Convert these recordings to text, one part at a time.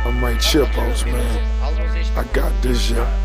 I'm my chipos, man. I got this, yeah.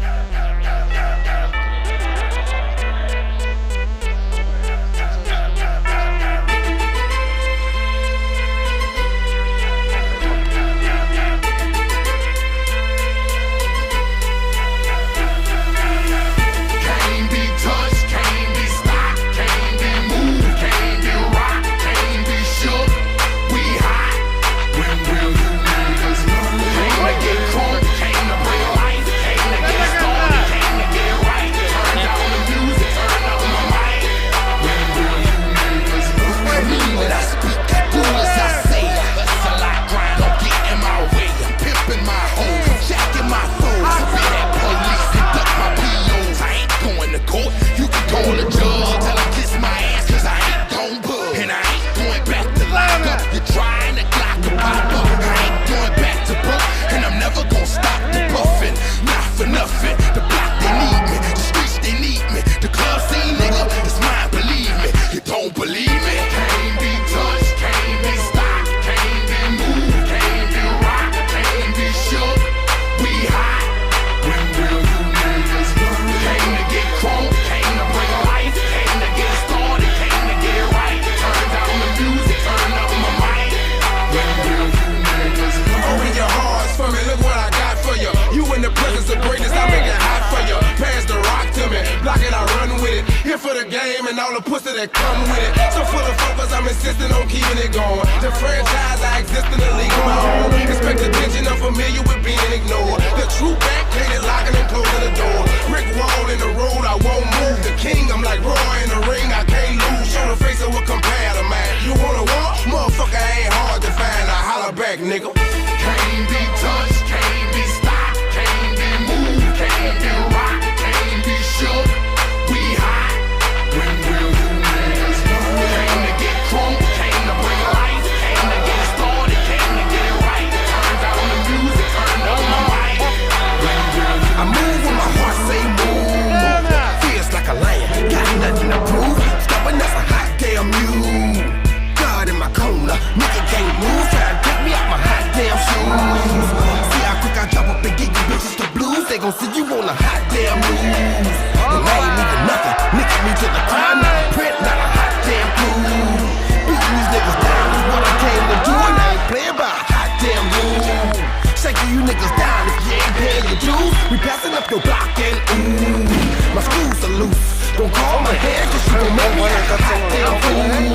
For the game and all the pussy that come with it. So full of focus, I'm insisting on keeping it going. The franchise, I exist in the league of my own. Expect attention, I'm familiar with being ignored. The true back, cleaning, locking and closing the door. Brick wall in the road, I won't move. The king, I'm like Roy in the ring, I can't lose. Show the face of what compare to man. You wanna walk? Motherfucker ain't hard to find. I holler back, nigga. Can't be touched, can't be stopped, can't be moved, can't be rocked, can't be shook. We hot. When will you niggas learn? Came to get crunk, came to bring life, came to get started, came to get it right. Turned down the music, turned up my mic. When will you I move when my heart say move. Feels like a lion, got nothing to prove. Stubborn as a hot damn mule. God in my corner, nigga can't move. Try to take me out my hot damn shoes. See how quick I drop up and get you bitches the blues. They gon' see you on a hot damn move. And I ain't even nothing, nigga me to the crime. Not a print, not a hot damn clue. Beating these niggas down is what I came to do. And I ain't playing by a hot damn rule. Shaking you niggas down if you ain't paying your dues. We passing up your block and ooh, my screws are loose. Don't call my head cause you gon' make me a hot damn fool.